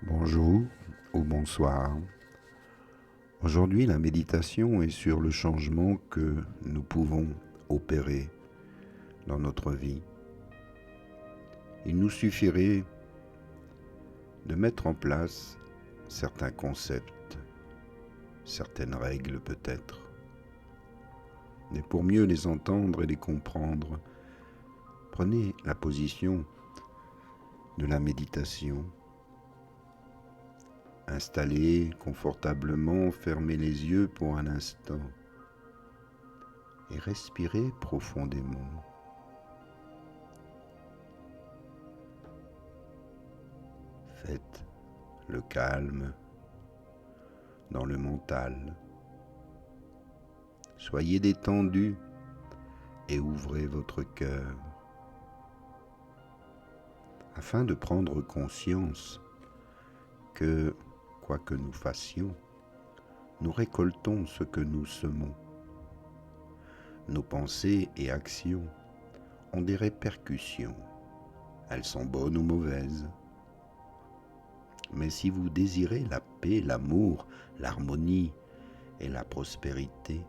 Bonjour ou bonsoir. Aujourd'hui, la méditation est sur le changement que nous pouvons opérer dans notre vie. Il nous suffirait de mettre en place certains concepts, certaines règles peut-être. Mais pour mieux les entendre et les comprendre, prenez la position de la méditation. Installez confortablement, fermez les yeux pour un instant et respirez profondément. Faites le calme dans le mental. Soyez détendu et ouvrez votre cœur afin de prendre conscience que, quoi que nous fassions, nous récoltons ce que nous semons. Nos pensées et actions ont des répercussions. Elles sont bonnes ou mauvaises. Mais si vous désirez la paix, l'amour, l'harmonie et la prospérité,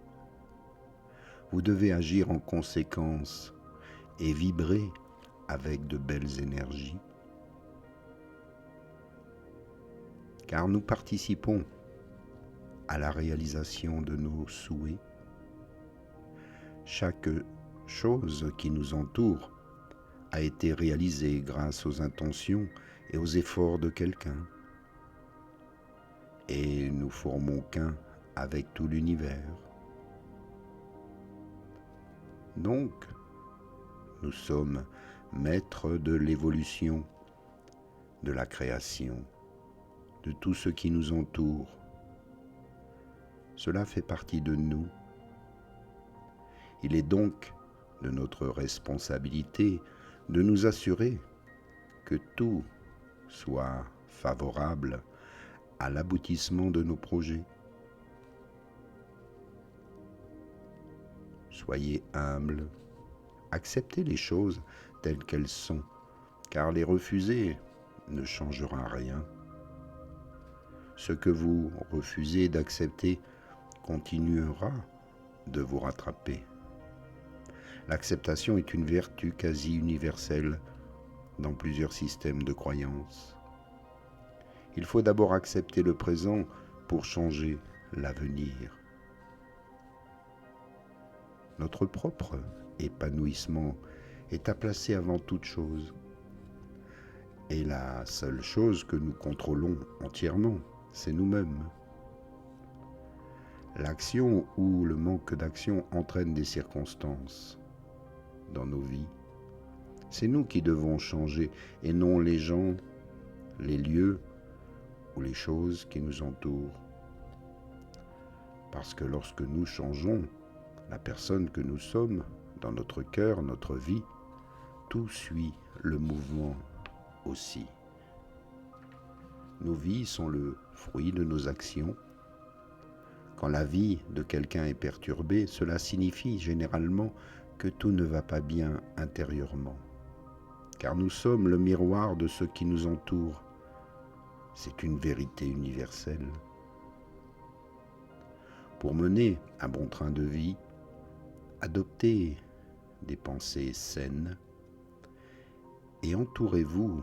vous devez agir en conséquence et vibrer avec de belles énergies. Car nous participons à la réalisation de nos souhaits. Chaque chose qui nous entoure a été réalisée grâce aux intentions et aux efforts de quelqu'un. Et nous formons qu'un avec tout l'univers. Donc, nous sommes maîtres de l'évolution, de la création, de tout ce qui nous entoure. Cela fait partie de nous. Il est donc de notre responsabilité de nous assurer que tout soit favorable à l'aboutissement de nos projets. Soyez humbles, acceptez les choses telles qu'elles sont, car les refuser ne changera rien. Ce que vous refusez d'accepter continuera de vous rattraper. L'acceptation est une vertu quasi universelle dans plusieurs systèmes de croyances. Il faut d'abord accepter le présent pour changer l'avenir. Notre propre épanouissement est à placer avant toute chose. Et la seule chose que nous contrôlons entièrement, c'est nous-mêmes. L'action ou le manque d'action entraîne des circonstances dans nos vies. C'est nous qui devons changer et non les gens, les lieux ou les choses qui nous entourent. Parce que lorsque nous changeons la personne que nous sommes dans notre cœur, notre vie, tout suit le mouvement aussi. Nos vies sont le fruit de nos actions. Quand la vie de quelqu'un est perturbée, cela signifie généralement que tout ne va pas bien intérieurement. Car nous sommes le miroir de ce qui nous entoure. C'est une vérité universelle. Pour mener un bon train de vie, adoptez des pensées saines et entourez-vous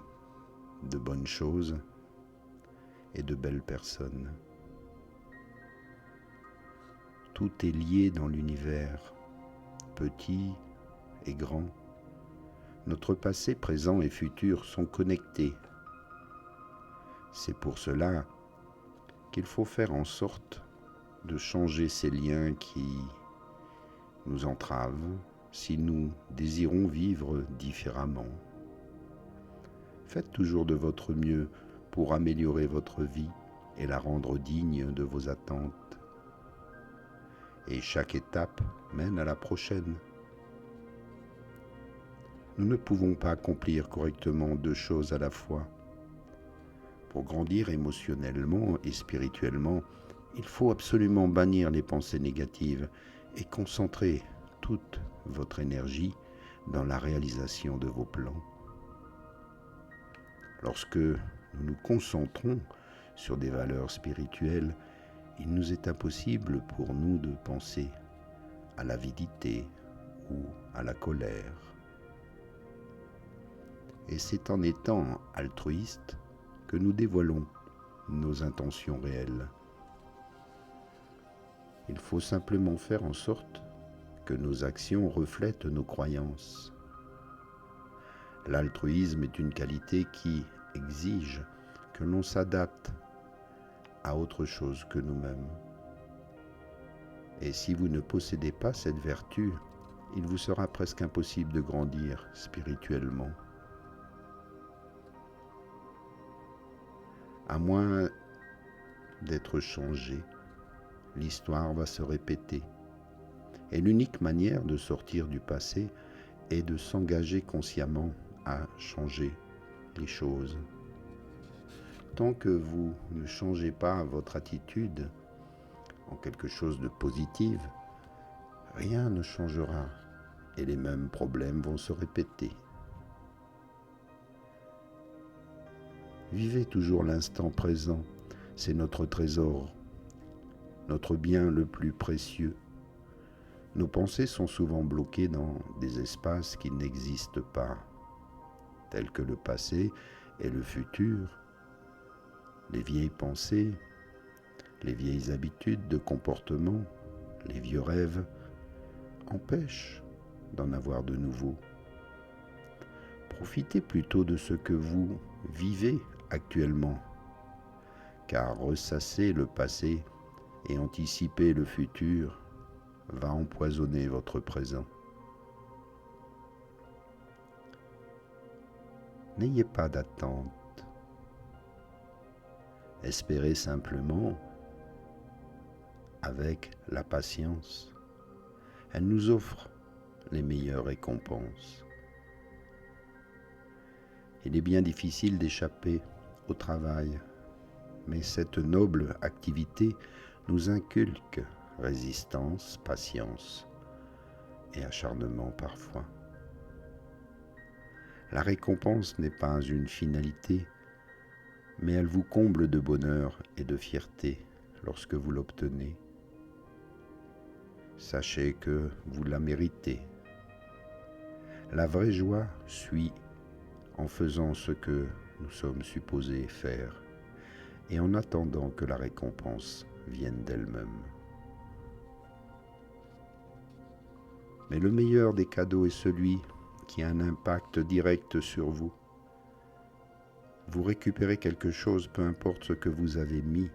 de bonnes choses et de belles personnes. Tout est lié dans l'univers, petit et grand. Notre passé, présent et futur sont connectés. C'est pour cela qu'il faut faire en sorte de changer ces liens qui nous entravent si nous désirons vivre différemment. Faites toujours de votre mieux pour améliorer votre vie et la rendre digne de vos attentes. Et chaque étape mène à la prochaine. Nous ne pouvons pas accomplir correctement deux choses à la fois. Pour grandir émotionnellement et spirituellement, il faut absolument bannir les pensées négatives et concentrer toute votre énergie dans la réalisation de vos plans. Lorsque nous nous concentrons sur des valeurs spirituelles, il nous est impossible pour nous de penser à l'avidité ou à la colère. Et c'est en étant altruistes que nous dévoilons nos intentions réelles. Il faut simplement faire en sorte que nos actions reflètent nos croyances. L'altruisme est une qualité qui exige que l'on s'adapte à autre chose que nous-mêmes. Et si vous ne possédez pas cette vertu, il vous sera presque impossible de grandir spirituellement. À moins d'être changé, l'histoire va se répéter. Et l'unique manière de sortir du passé est de s'engager consciemment à changer les choses. Tant que vous ne changez pas votre attitude en quelque chose de positif, rien ne changera et les mêmes problèmes vont se répéter. Vivez toujours l'instant présent, c'est notre trésor, notre bien le plus précieux. Nos pensées sont souvent bloquées dans des espaces qui n'existent pas, tels que le passé et le futur. Les vieilles pensées, les vieilles habitudes de comportement, les vieux rêves empêchent d'en avoir de nouveaux. Profitez plutôt de ce que vous vivez actuellement, car ressasser le passé et anticiper le futur va empoisonner votre présent. N'ayez pas d'attente. Espérez simplement avec la patience. Elle nous offre les meilleures récompenses. Il est bien difficile d'échapper au travail, mais cette noble activité nous inculque résistance, patience et acharnement parfois. La récompense n'est pas une finalité, mais elle vous comble de bonheur et de fierté lorsque vous l'obtenez. Sachez que vous la méritez. La vraie joie suit en faisant ce que nous sommes supposés faire et en attendant que la récompense vienne d'elle-même. Mais le meilleur des cadeaux est celui qui a un impact direct sur vous. Vous récupérez quelque chose, peu importe ce que vous avez mis.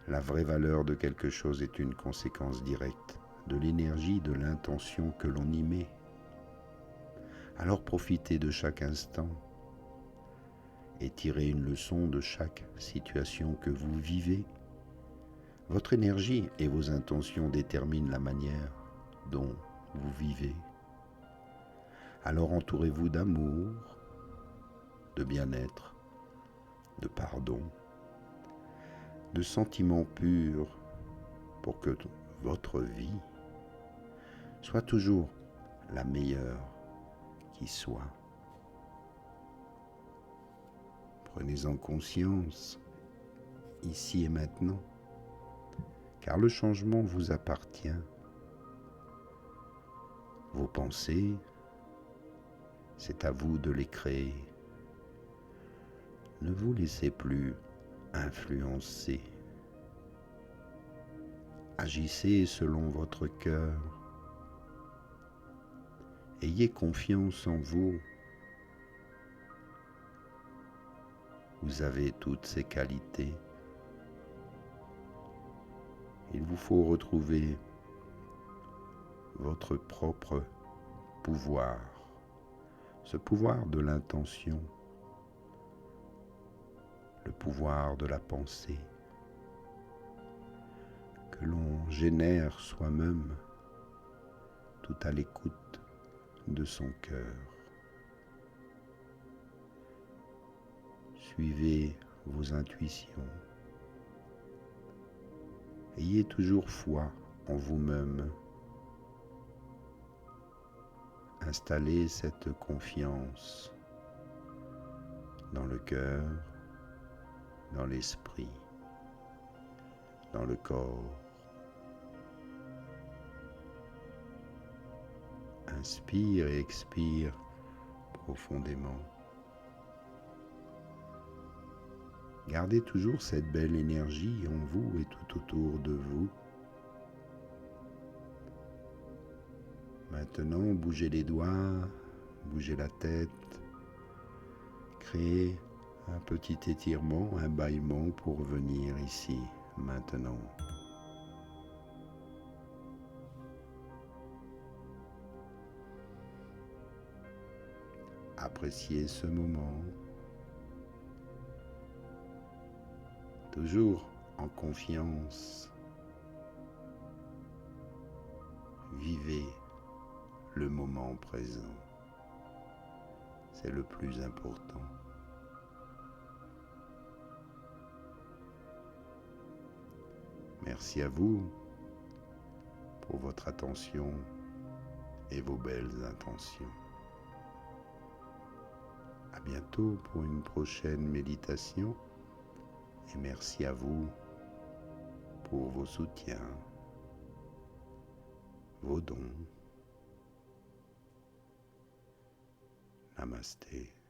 La vraie valeur de quelque chose est une conséquence directe de l'énergie, de l'intention que l'on y met. Alors profitez de chaque instant et tirez une leçon de chaque situation que vous vivez. Votre énergie et vos intentions déterminent la manière dont vous vivez. Alors entourez-vous d'amour, de bien-être, de pardon, de sentiments purs pour que votre vie soit toujours la meilleure qui soit. Prenez-en conscience, ici et maintenant, car le changement vous appartient. Vos pensées, c'est à vous de les créer. Ne vous laissez plus influencer. Agissez selon votre cœur. Ayez confiance en vous. Vous avez toutes ces qualités. Il vous faut retrouver votre propre pouvoir, ce pouvoir de l'intention, le pouvoir de la pensée, que l'on génère soi-même tout à l'écoute de son cœur. Suivez vos intuitions. Ayez toujours foi en vous-même. Installez cette confiance dans le cœur dans l'esprit, dans le corps. Inspire et expire profondément. Gardez toujours cette belle énergie en vous et tout autour de vous. Maintenant, bougez les doigts, bougez la tête, créez un petit étirement, un bâillement pour venir ici, maintenant. Appréciez ce moment, toujours en confiance. Vivez le moment présent, c'est le plus important. Merci à vous pour votre attention et vos belles intentions. À bientôt pour une prochaine méditation et merci à vous pour vos soutiens, vos dons. Namasté.